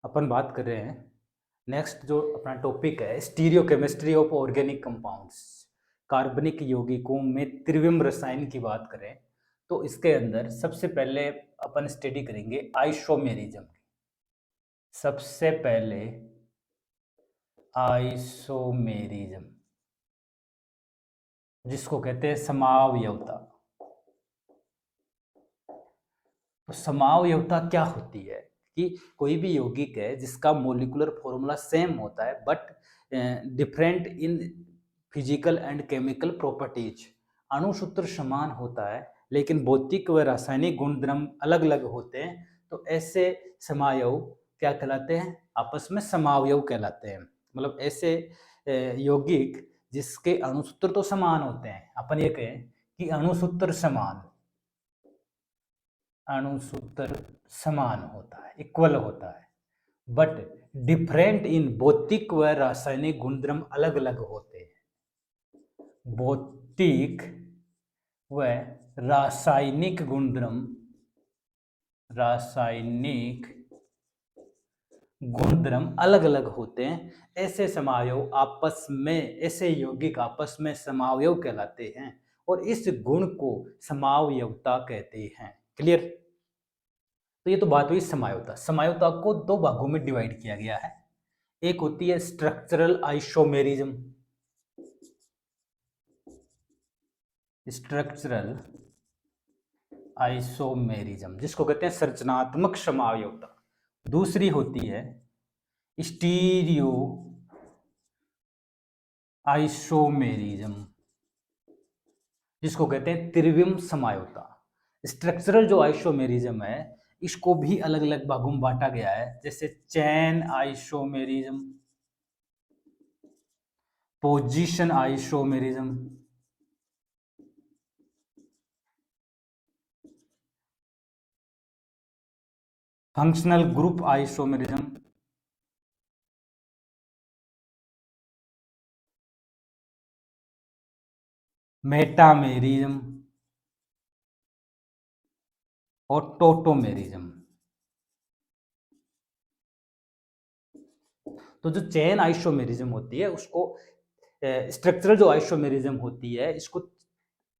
अपन बात कर रहे हैं। नेक्स्ट जो अपना टॉपिक है स्टीरियोकेमिस्ट्री ऑफ ऑर्गेनिक कंपाउंड्स। कार्बनिक यौगिकों में त्रिविम रसायन की बात करें तो इसके अंदर सबसे पहले अपन स्टडी करेंगे आइसोमेरिज्म की। सबसे पहले आइसोमेरिज्म, जिसको कहते हैं समावयवता। तो समावयवता क्या होती है कि कोई भी यौगिक है जिसका मोलिकुलर फॉर्मूला सेम होता है but different in physical and chemical properties. अणुसूत्र समान होता है लेकिन भौतिक व रासायनिक गुणधर्म अलग अलग होते हैं, तो ऐसे समावयव क्या कहलाते हैं? आपस में समावयव कहलाते हैं। मतलब ऐसे यौगिक जिसके अणुसूत्र तो समान होते हैं, अपन ये कहें कि अणुसूत्र समान, अणुसूत्र समान होता है, इक्वल होता है, बट डिफरेंट इन भौतिक व रासायनिक गुणधर्म अलग अलग होते हैं। भौतिक व रासायनिक गुणधर्म, रासायनिक गुणधर्म अलग अलग होते हैं। ऐसे समावयव आपस में, ऐसे यौगिक आपस में समावयव कहलाते हैं और इस गुण को समावयवता कहते हैं। क्लियर? तो ये तो बात हुई समावयवता। समावयवता को दो भागों में डिवाइड किया गया है। एक होती है स्ट्रक्चरल आइसोमेरिज्म, स्ट्रक्चरल आइसोमेरिज्म जिसको कहते हैं संरचनात्मक समावयवता। दूसरी होती है स्टीरियो आइसोमेरिज्म जिसको कहते हैं त्रिविम समावयवता। स्ट्रक्चरल जो आइसोमेरिज्म है इसको भी अलग अलग भागों में बांटा गया है, जैसे chain isomerism, position isomerism, functional group isomerism, metamerism और टोटोमेरिज्म। तो जो चेन आइसोमेरिज्म होती है उसको, स्ट्रक्चरल जो आइसोमेरिज्म होती है इसको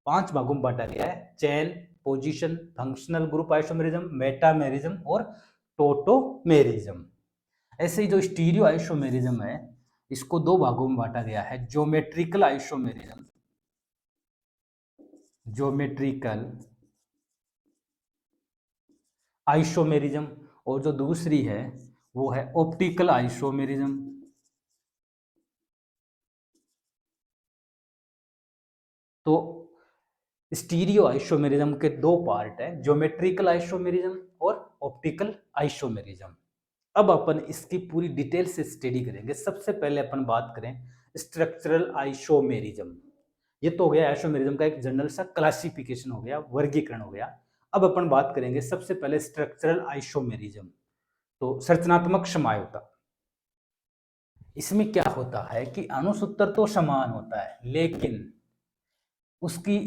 5 भागों में बांटा गया है: chain, position, functional group isomerism, metamerism और टोटोमेरिज्म। ऐसे ही जो स्टीरियो आइसोमेरिज्म है इसको 2 भागों में बांटा गया है: ज्योमेट्रिकल आइसोमेरिज्म, ज्योमेट्रिकल आइसोमेरिज्म, और जो दूसरी है वो है ऑप्टिकल आइसोमेरिज्म। तो स्टीरियो आइसोमेरिज्म के 2 पार्ट हैं, ज्योमेट्रिकल आइसोमेरिज्म और ऑप्टिकल आइसोमेरिज्म। अब अपन इसकी पूरी डिटेल से स्टडी करेंगे। सबसे पहले अपन बात करें स्ट्रक्चरल आइसोमेरिज्म। ये तो हो गया आइसोमेरिज्म का एक जनरल सा क्लासिफिकेशन हो गया, वर्गीकरण हो गया। अब अपन बात करेंगे सबसे पहले स्ट्रक्चरल आइसोमेरिज्म, तो संरचनात्मक समावयवता। इसमें क्या होता है कि अणुसूत्र तो समान होता है लेकिन उसकी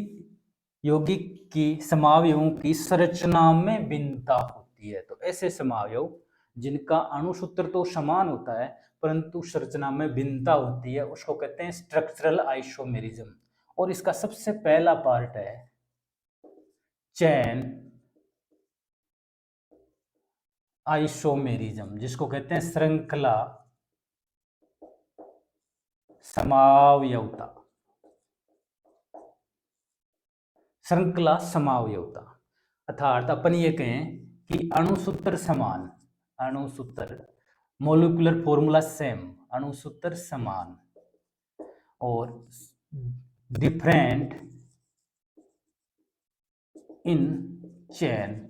यौगिक की समावयवों की संरचना में भिन्नता होती है। तो ऐसे समावयव जिनका अणुसूत्र तो समान होता है परंतु संरचना में भिन्नता होती है उसको कहते हैं स्ट्रक्चरल आइसोमेरिज्म। और इसका सबसे पहला पार्ट है चैन आइसोमेरिज्म जिसको कहते हैं श्रृंखला समावयवता। श्रृंखला समावयवता अर्थात अपन ये कहें कि अणुसूत्र समान, अणुसूत्र मोलिकुलर फॉर्मूला सेम, अणुसूत्र समान और डिफरेंट इन चेन,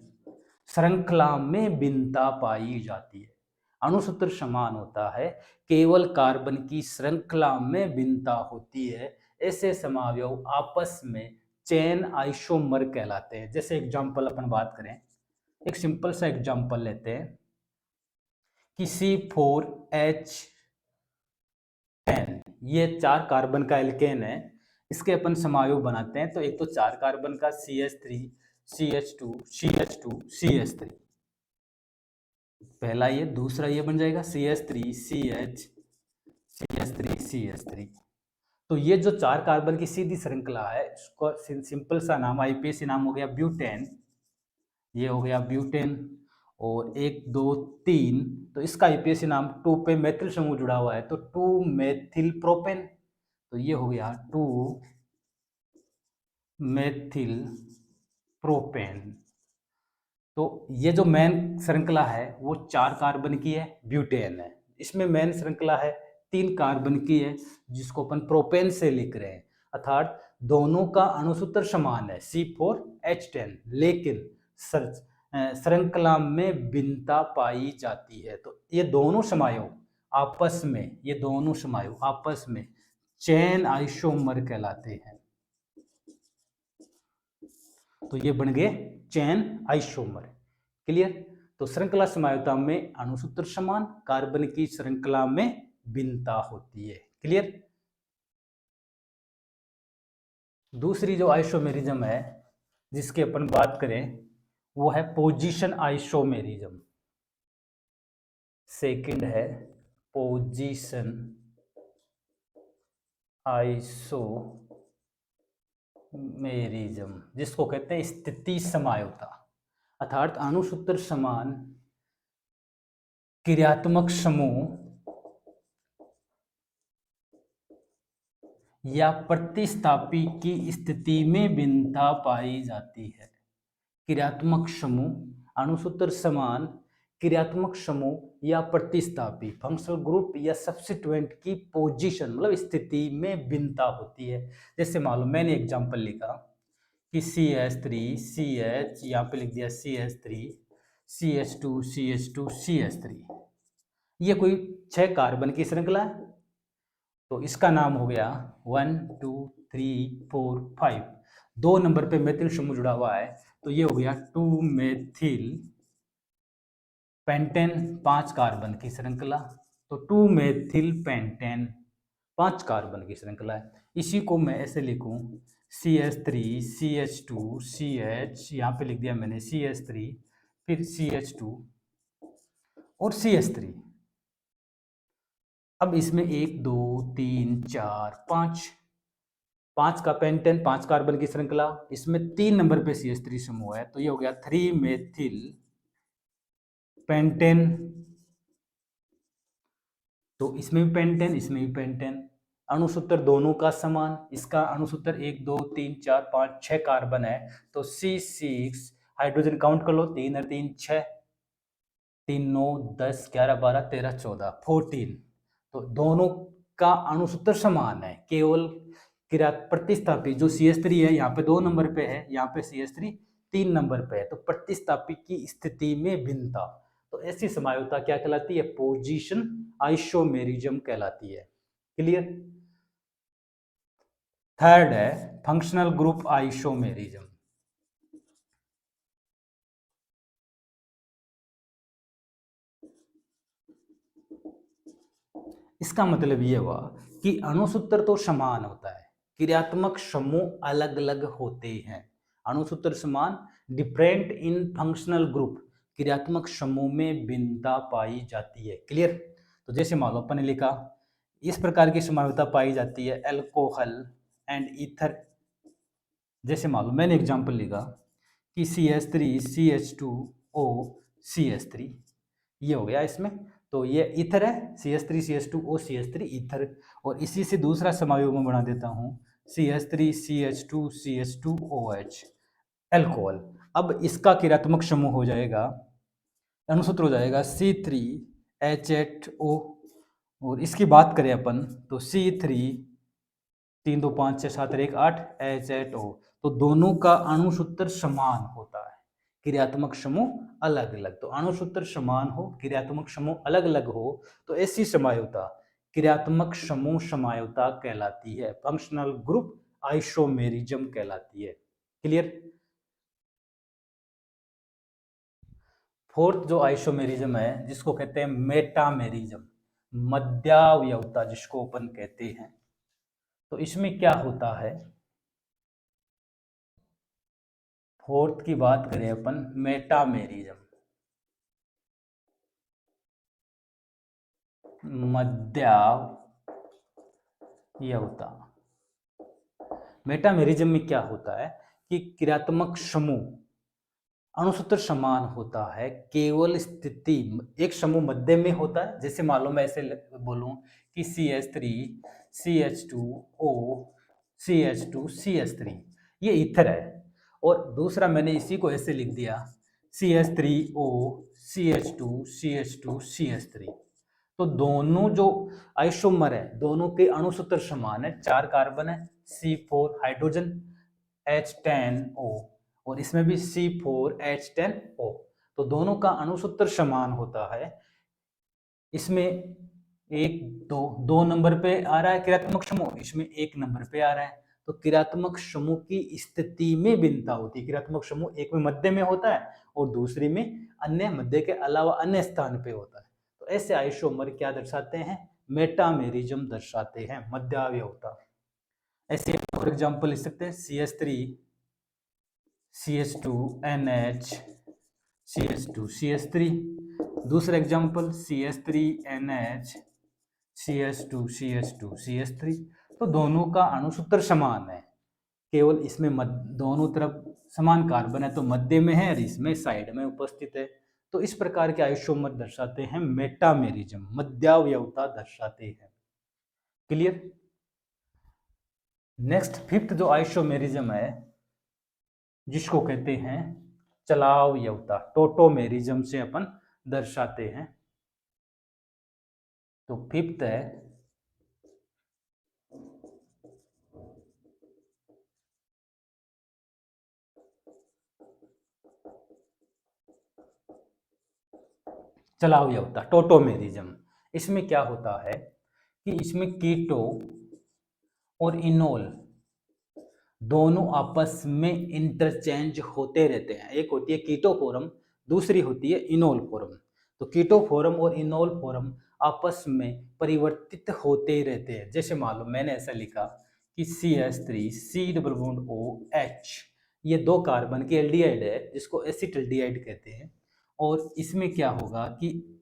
श्रृंखला में भिन्नता पाई जाती है। अणुसूत्र समान होता है, केवल कार्बन की श्रृंखला में भिन्नता होती है। ऐसे समावयव आपस में चेन आइसोमर कहलाते हैं। जैसे एग्जांपल अपन बात करें, एक सिंपल सा एग्जांपल लेते हैं कि C4H10, ये 4 कार्बन का एल्केन है, इसके अपन समावयव बनाते हैं। तो एक तो 4 कार्बन का CH3, CH2, CH2, CH3, पहला ये, दूसरा ये बन जाएगा CH3 तो ये जो 4 कार्बन की सीधी श्रृंखला है, इसको सिंपल सा नाम, आईपीएसी नाम हो गया ब्यूटेन। ये हो गया ब्यूटेन। और 1 2 3, तो इसका आईपीएसी नाम 2 पे मेथिल समूह जुड़ा हुआ है, तो 2 मेथिल प्रोपेन। तो ये हो गया 2 मेथिल प्रोपेन। तो ये जो मेन श्रृंखला है वो 4 कार्बन की है, ब्यूटेन है। इसमें मेन श्रृंखला है 3 कार्बन की है, जिसको अपन प्रोपेन से लिख रहे हैं, अर्थात दोनों का अणुसूत्र समान है C4H10, लेकिन श्रृंखला में भिन्नता पाई जाती है। तो ये दोनों समायोग आपस में चेन आइसोमर कहलाते हैं। तो ये बन गए चेन आइसोमर। क्लियर? तो श्रृंखला समायुक्ता में अणुसूत्र समान, कार्बन की श्रृंखला में भिन्नता होती है। क्लियर? दूसरी जो आइसोमेरिज्म है जिसकी अपन बात करें वो है पोजीशन आइसोमेरिज्म। सेकंड है पोजीशन आइसोमेरिज्म, जिसको कहते हैं स्थिति समायुक्ता, अर्थात अणुसूत्र समान क्रियात्मक समूह या प्रतिस्थापी की स्थिति में भिन्नता पाई जाती है। क्रियात्मक समूह, अणुसूत्र समान क्रियात्मक समूह या प्रतिस्थापी फंक्शनल ग्रुप या सब्स्टिट्यूएंट की पोजीशन मतलब स्थिति में भिन्नता होती है। जैसे मान लो मैंने एग्जांपल लिखा कि CH3 CH, यहाँ पे लिख दिया CH3 CH2 CH2 CH3, ये कोई 6 कार्बन की श्रृंखला है। तो इसका नाम हो गया 1 2 3 4 5, 2 नंबर पे मेथिल समूह जुड़ा हुआ है, तो ये हो गया 2 मेथिल पेंटेन, 5 कार्बन की श्रृंखला। तो 2 मेथिल पेंटेन 5 कार्बन की श्रृंखला है। इसी को मैं ऐसे लिखूं CH3 CH2 CH, यहाँ पे लिख दिया मैंने CH3 फिर CH2 और CH3। अब इसमें 1 2 3 4 5, 5 का पेंटेन, 5 कार्बन की श्रृंखला, इसमें 3 नंबर पे CH3 समूह है, तो ये हो गया 3 मेथिल पेंटेन। तो इसमें भी पेंटेन, इसमें भी पेंटेन, अणुसूत्र दोनों का समान, इसका अणुसूत्र 1 2 3 4 5 6 कार्बन है, तो C6 हाइड्रोजन काउंट कर लो, 3 और 3 6, 3 9 10 11 12 13 14 14। तो दोनों का अणुसूत्र समान है, केवल क्रिया प्रतिस्थापी जो CH3 है यहाँ पे 2 नंबर पे है, यहाँ पे CH3 3 नंबर पे है, तो प्रतिस्थापी की स्थिति में भिन्नता, तो ऐसी समायुक्ता क्या कहलाती है? पोजीशन आइसोमेरिज्म कहलाती है। क्लियर? थर्ड है फंक्शनल ग्रुप आइसोमेरिज्म। इसका मतलब ये हुआ कि अणुसूत्र तो समान होता है, क्रियात्मक समूह अलग अलग होते हैं। अणुसूत्र समान, डिफरेंट इन फंक्शनल ग्रुप, क्रियात्मक समूह में भिन्नता पाई जाती है। क्लियर? तो जैसे मान लो अपन ने लिखा इस प्रकार की समानता पाई जाती है अल्कोहल एंड ईथर। जैसे मान लो मैंने एग्जांपल लिखा कि CH3 CH2O CH3, ये हो गया इसमें, तो ये ईथर है, CH3 CH2O CH3 ईथर। और इसी से दूसरा समायोग में बना देता हूँ CH3 CH2 CH2OH अल्कोहल। अब इसका क्रियात्मक समूह हो जाएगा, अणुसूत्र हो जाएगा C3H8O। और इसकी बात करें अपन तो C3 3 2 5 6 7 1 8 H8O, तो दोनों का अणुसूत्र समान होता है, क्रियात्मक समूह अलग अलग। तो अणुसूत्र समान हो, क्रियात्मक समूह अलग अलग हो, तो ऐसी समायुक्ता क्रियात्मक समूह समायुक्ता कहलाती है, फंक्शनल ग्रुप आइसोमेरिज्म कहलाती है। क्लियर? फोर्थ जो आइसोमेरिज्म है जिसको कहते हैं मेटामेरिज्म, मध्यावयवता जिसको अपन कहते हैं, तो इसमें क्या होता है? फोर्थ की बात करें अपन मेटामेरिज्म, मध्यावयवता। मेटामेरिज्म में क्या होता है कि क्रियात्मक समूह अणुसूत्र समान होता है, केवल स्थिति एक समूह मध्य में होता है। जैसे मान लो मैं ऐसे बोलूं कि CH3 CH2O CH2 CH3, ये ईथर है। और दूसरा मैंने इसी को ऐसे लिख दिया CH3O CH2 CH2 CH3। तो दोनों जो आइसोमर है दोनों के अणुसूत्र समान है, 4 कार्बन है, C4 हाइड्रोजन, H10O, और इसमें भी C4H10O। तो दोनों का अणुसूत्र समान होता है। इसमें एक दो नंबर पे आ रहा है क्रियात्मक समूह, इसमें 1 नंबर पे आ रहा है। तो क्रियात्मक समूह की स्थिति में भिन्नता होती है। क्रियात्मक समूह एक में मध्य में होता है और दूसरी में अन्य मध्य के अलावा अन्य स्थान पे होता है। तो ऐसे आइसोमर क्या दर्शाते हैं? मेटामेरिज्म दर्शाते हैं, मध्यावयवता। ऐसे फॉर एग्जांपल लिख सकते हैं CH3 CH2NH CH2 CH3। दूसरा example CH3NH CH2 CH2 CH3। तो दोनों का अणुसूत्र समान है, केवल इसमें दोनों तरफ समान कार्बन है तो मध्य में है और इसमें साइड में उपस्थित है। तो इस प्रकार के आइसोमर दर्शाते हैं मेटामेरिज्म, मध्यावयवता दर्शाते हैं। क्लियर? नेक्स्ट फिफ्थ जो आइसोमेरिज्म है जिसको कहते हैं चलावयवता, टोटोमेरिज्म से अपन दर्शाते हैं। तो फिफ्थ है चलावयवता, टोटोमेरिज्म। इसमें क्या होता है कि इसमें कीटो और इनोल दोनों आपस में इंटरचेंज होते रहते हैं। एक होती है कीटो फॉर्म, दूसरी होती है इनोल फॉर्म। तो कीटो फॉर्म और इनोल फॉर्म आपस में परिवर्तित होते रहते हैं। जैसे मान लो मैंने ऐसा लिखा कि CH3 C++OH, ये 2 कार्बन की एल्डिहाइड है जिसको एसिटल्डिहाइड कहते हैं। और इसमें क्या होगा कि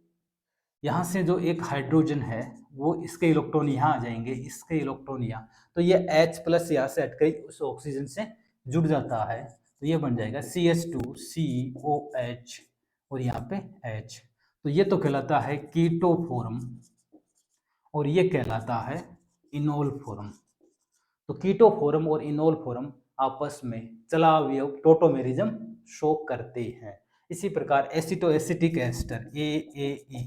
यहाँ से जो एक हाइड्रोजन है वो इसके इलेक्ट्रॉन यहाँ आ जाएंगे, इसके इलेक्ट्रॉन यहाँ, तो ये H+ यहाँ से हटकर उस ऑक्सीजन से जुड़ जाता है। तो ये बन जाएगा CH2COH और यहाँ पे H। तो ये तो कहलाता है कीटो फॉर्म और ये कहलाता है इनोल फॉर्म। तो कीटो फॉर्म और इनोल फॉर्म आपस में चलावयव टोटोमेरिज्म शो करते हैं। इसी प्रकार एसिटो एसिटिक एस्टर AAE,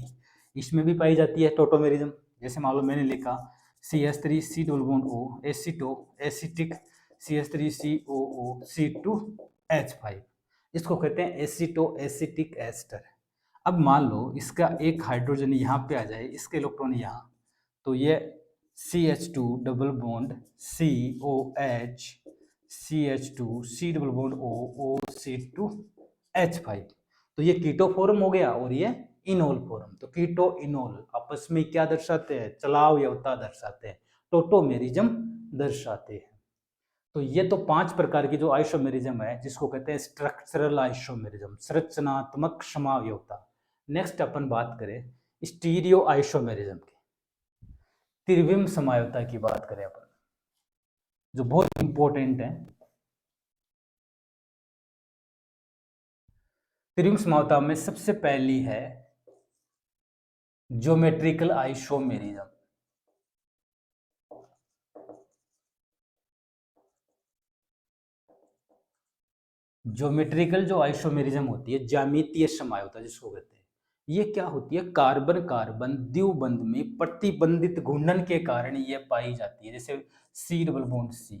इसमें भी पाई जाती है टोटोमेरिज्म। जैसे मान लो मैंने लिखा CH3 C++O एसिटो acetic CH3COO C2H5, इसको कहते हैं एसिटो एसिटिक एस्टर। अब मान लो इसका एक हाइड्रोजन यहाँ पे आ जाए, इसके इलेक्ट्रॉन यहाँ, तो ये CH2 double bond COH CH2 C double bond O C2H5। तो ये कीटो फॉर्म हो गया और ये इनोल फॉर्म। तो कीटो इनोल आपस में क्या दर्शाते हैं? चलावयवता दर्शाते हैं, टोटोमेरिज्म दर्शाते हैं। तो ये तो 5 प्रकार की जो आइसोमेरिज्म है जिसको कहते हैं स्ट्रक्चरल आइसोमेरिज्म, संरचनात्मक समावयवता। नेक्स्ट अपन बात करें स्टीरियो आइसोमेरिज्म की, त्रिविम समावयवता की बात करें अपन, जो बहुत इंपॉर्टेंट है। त्रिविम समावयवता में सबसे पहली है ज्योमेट्रिकल आइसोमेरिज्म। ज्योमेट्रिकल जो आइसोमेरिज्म होती है, ज्यामितीय समावयवता जिसको कहते हैं, ये क्या होती है? कार्बन कार्बन द्विबंध में प्रतिबंधित घूर्णन के कारण ये पाई जाती है। जैसे C डबल बॉन्ड C,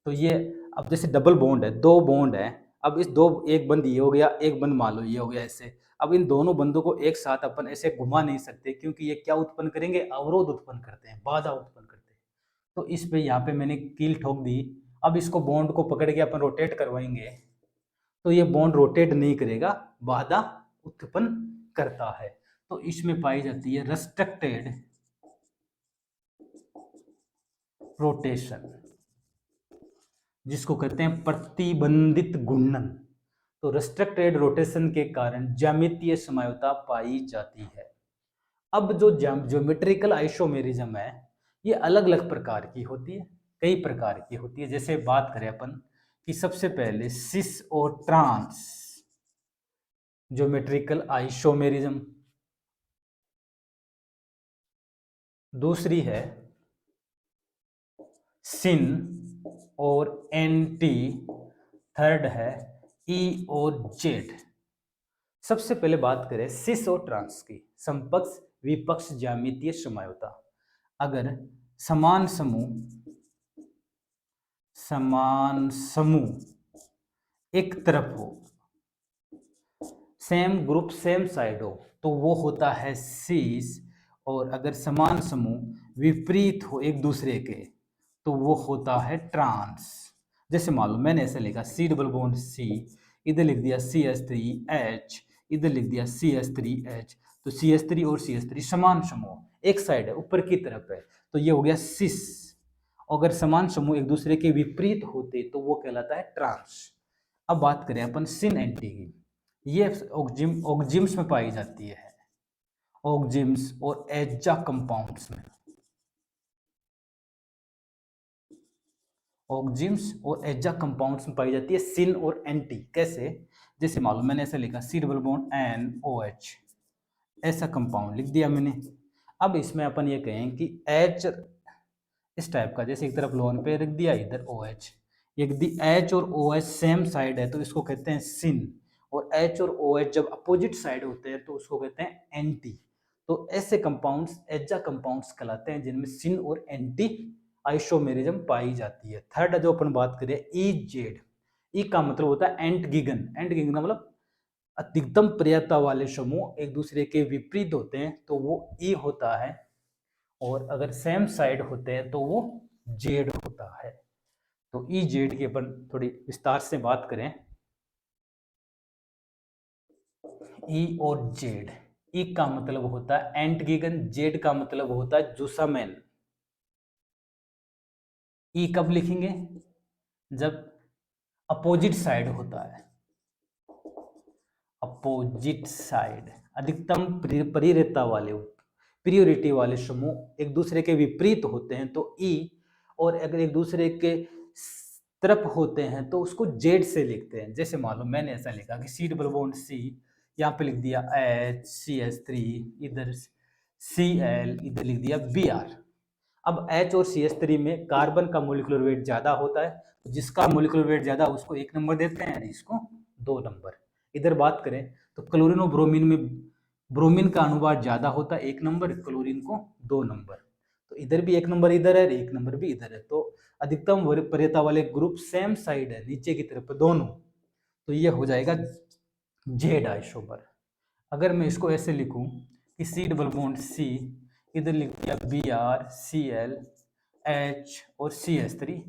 तो ये अब जैसे डबल बॉन्ड है, 2 बॉन्ड है, अब इस दो, एक बंद ये हो गया, एक बंद मान लो ये हो गया ऐसे। अब इन दोनों बंदों को एक साथ अपन ऐसे घुमा नहीं सकते क्योंकि ये क्या उत्पन्न करेंगे? अवरोध उत्पन्न करते हैं, बाधा उत्पन्न करते हैं। तो इस पे यहाँ पे मैंने कील ठोक दी। अब इसको बॉन्ड को पकड़ के अपन रोटेट करवाएंगे तो ये बॉन्ड रोटेट नहीं करेगा, बाधा उत्पन्न करता है। तो इसमें पाई जाती है रेस्ट्रिक्टेड रोटेशन, जिसको कहते हैं प्रतिबंधित घूर्णन। तो रेस्ट्रिक्टेड रोटेशन के कारण ज्यामितीय समावयवता पाई जाती है। अब जो ज्योमेट्रिकल आइसोमेरिज्म है ये अलग अलग प्रकार की होती है, कई प्रकार की होती है। जैसे बात करें अपन कि सबसे पहले सिस और ट्रांस ज्योमेट्रिकल आइसोमेरिज्म, दूसरी है सिन और एंटी, थर्ड है ई और जेड। सबसे पहले बात करें सिस और ट्रांस की। समपक्ष विपक्ष ज्यामितीय समझौता। अगर समान समूह एक तरफ हो, सेम ग्रुप सेम साइड हो, तो वो होता है सिस। और अगर समान समूह विपरीत हो एक दूसरे के, तो वो होता है ट्रांस। जैसे मान लो मैंने ऐसे लिखा सी डबल बॉन्ड सी, इधर लिख दिया CH3H, इधर लिख दिया CH3H। तो CH3 और CH3 समान समूह एक साइड है, ऊपर की तरफ है, तो ये हो गया सिस। अगर समान समूह एक दूसरे के विपरीत होते तो वो कहलाता है ट्रांस। अब बात करें अपन सिन एंटी की। ये ऑक्जिम्स में पाई जाती है, ऑक्जिम्स और एजा कंपाउंड्स में। ऑक्जिम्स और एजा कंपाउंड्स में पाई जाती है सिन और एंटी। कैसे? जैसे मालूम मैंने ऐसा लिखा सी डबल बॉन्ड NOH, ऐसा कंपाउंड लिख दिया मैंने। अब इसमें अपन ये कहें कि H इस टाइप का, जैसे एक तरफ लोन पे रख दिया, इधर OH। यदि H और OH सेम साइड है तो इसको कहते हैं सिन, और H और OH जब अपोजिट साइड होते हैं तो उसको कहते हैं एंटी। तो ऐसे कंपाउंड्स एजा कंपाउंड्स कहलाते हैं जिनमें सिन और एंटी आइसोमेरिज्म पाई जाती है। थर्ड जो अपन बात करें ई जेड। ई का मतलब होता है एंट गिगन। एंट गिगन का मतलब अधिकतम प्रियता वाले समूह एक दूसरे के विपरीत होते हैं तो वो ई होता है, और अगर सेम साइड होते हैं तो वो जेड होता है। तो ई जेड की अपन थोड़ी विस्तार से बात करें। ई और जेड, ई का मतलब होता है एंट गिगन, जेड का मतलब होता है जुसामेन। ई कब लिखेंगे? जब अपोजिट साइड होता है, अपोजिट साइड अधिकतम प्रियता वाले, प्रियोरिटी वाले समूह एक दूसरे के विपरीत होते हैं तो ई, और अगर एक दूसरे के तरफ होते हैं तो उसको जेड से लिखते हैं। जैसे मान लो मैंने ऐसा लिखा कि सी डबल बॉन्ड सी, यहाँ पे लिख दिया HCH3, इधर Cl, इधर लिख दिया Br। अब H और CH3 में कार्बन का मोलिकुलर वेट ज्यादा होता है, तो जिसका मोलिकुलर वेट ज्यादा उसको 1 नंबर देते हैं, इसको 2 नंबर। इधर बात करें तो क्लोरीन और ब्रोमीन में ब्रोमीन का अनुपात ज्यादा होता है 1 नंबर, क्लोरीन को 2 नंबर। तो इधर भी 1 नंबर इधर है, 1 नंबर भी इधर है। तो अधिकतम वरीयता वाले ग्रुप सेम साइड है, नीचे की तरफ दोनों, तो ये हो जाएगा जेड आइसोमर। अगर मैं इसको ऐसे लिखूं कि सी डबल बॉन्ड सी, इधर लिख दिया Br, Cl, H और CH3,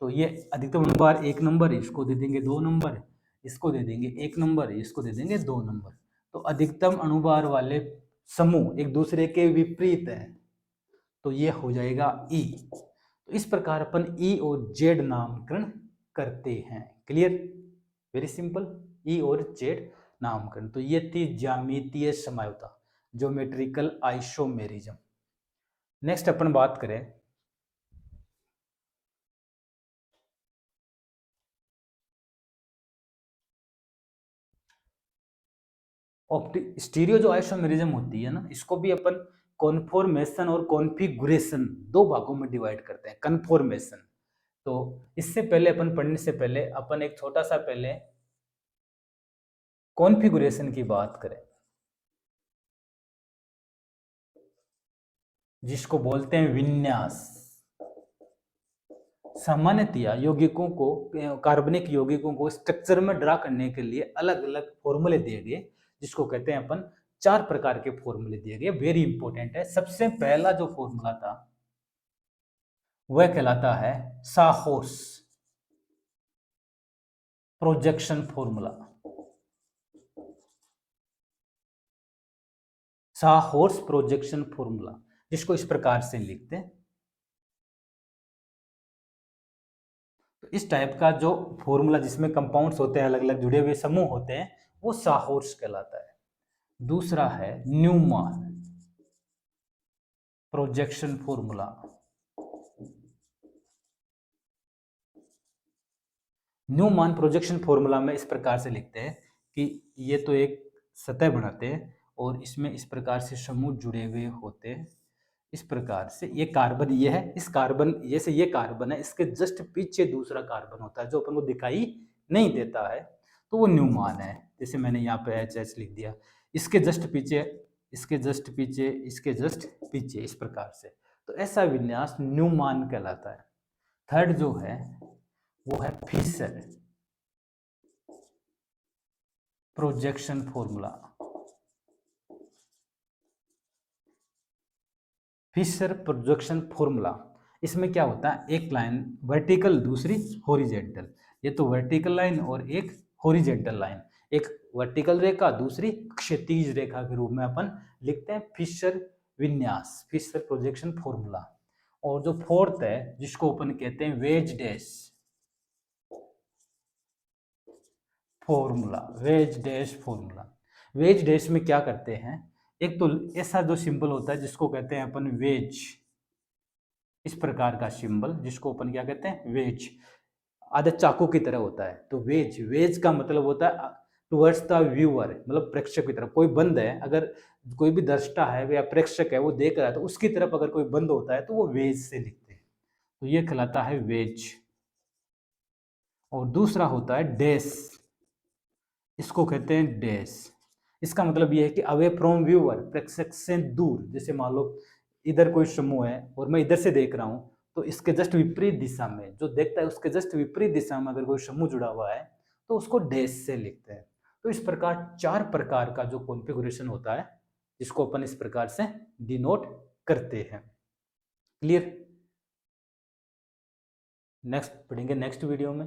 तो ये अधिकतम अनुपात 1 नंबर, इसको दे देंगे 2 नंबर, इसको दे देंगे 1 नंबर, इसको दे देंगे 2 नंबर। तो अधिकतम अणुभार वाले समूह एक दूसरे के विपरीत हैं, तो ये हो जाएगा ई। तो इस प्रकार अपन ई और जेड नामकरण करते हैं। क्लियर? वेरी सिंपल, ई और जेड नामकरण। तो ये थी ज्यामितीय समझौता, ज्योमेट्रिकल आइसोमेरिज्म। नेक्स्ट अपन बात करें स्टीरियो जो आइसोमेरिज्म होती है ना, इसको भी अपन कॉन्फॉर्मेशन और कॉन्फिगुरेशन दो भागों में डिवाइड करते हैं। कन्फॉर्मेशन, तो इससे पहले अपन पढ़ने से पहले अपन एक छोटा सा पहले कॉन्फ़िगरेशन की बात करें, जिसको बोलते हैं विन्यास। सामान्यतया यौगिकों को, कार्बनिक यौगिकों को स्ट्रक्चर में ड्रा करने के लिए अलग अलग फॉर्मूले दिए गए, जिसको कहते हैं अपन 4 प्रकार के फॉर्मूले दिए गए। वेरी इंपॉर्टेंट है। सबसे पहला जो फॉर्मूला था वह कहलाता है साहोर्स प्रोजेक्शन फॉर्मूला। साहोर्स प्रोजेक्शन फॉर्मूला, जिसको इस प्रकार से लिखते हैं। तो इस टाइप का जो फॉर्मूला जिसमें कंपाउंड्स होते हैं, अलग अलग जुड़े हुए समूह होते हैं, वो साहोर्स कहलाता है। दूसरा है Newman. Projection formula. Newman projection formula में इस प्रकार से लिखते हैं कि ये तो एक सतह बनाते हैं और इसमें इस प्रकार से समूह जुड़े हुए होते हैं। इस प्रकार से ये कार्बन ये है, इस कार्बन जैसे ये कार्बन है, इसके जस्ट पीछे दूसरा कार्बन होता है जो अपन को दिखाई नहीं देता है, तो वो न्यूमान है। जैसे मैंने यहाँ पे एच एच लिख दिया, इसके जस्ट पीछे, इसके जस्ट पीछे, इसके जस्ट पीछे, इस प्रकार से। तो ऐसा विन्यास न्यूमान कहलाता है। थर्ड जो है वो है Fisher projection formula. Fisher projection formula, इसमें क्या होता है, एक लाइन वर्टिकल, दूसरी हॉरिजेंटल। ये तो वर्टिकल लाइन और एक हॉरिजेंटल लाइन, एक वर्टिकल रेखा, दूसरी क्षैतिज रेखा के रूप में अपन लिखते हैं फिशर विन्यास, फिशर प्रोजेक्शन फॉर्मूला। और जो फोर्थ है जिसको अपन कहते हैं veg dash formula, veg dash formula. Veg dash में क्या करते हैं, एक तो ऐसा जो सिंबल होता है जिसको कहते हैं अपन वेज, इस प्रकार का सिंबल जिसको अपन क्या कहते हैं वेज, आधा चाकू की तरह होता है। तो वेज, वेज का मतलब होता है टुवर्ड्स द व्यूअर, मतलब प्रेक्षक की तरफ। कोई बंद है, अगर कोई भी दर्शक है या प्रेक्षक है वो देख रहा है तो उसकी तरफ अगर कोई बंद होता है तो वो वेज से लिखते हैं, तो ये कहलाता है वेज। और दूसरा होता है डैश, इसको कहते हैं डैश। इसका मतलब ये है कि अवे फ्रॉम व्यूअर, प्रेक्षक से दूर। जैसे मान लो इधर कोई समूह है और मैं इधर से देख रहा हूँ, तो इसके जस्ट विपरीत दिशा में जो देखता है उसके जस्ट विपरीत दिशा में अगर कोई समूह जुड़ा हुआ है तो उसको डैश से लिखते हैं। तो इस प्रकार 4 प्रकार का जो कॉन्फ़िगरेशन होता है जिसको अपन इस प्रकार से डिनोट करते हैं। क्लियर? नेक्स्ट पढ़ेंगे नेक्स्ट वीडियो में।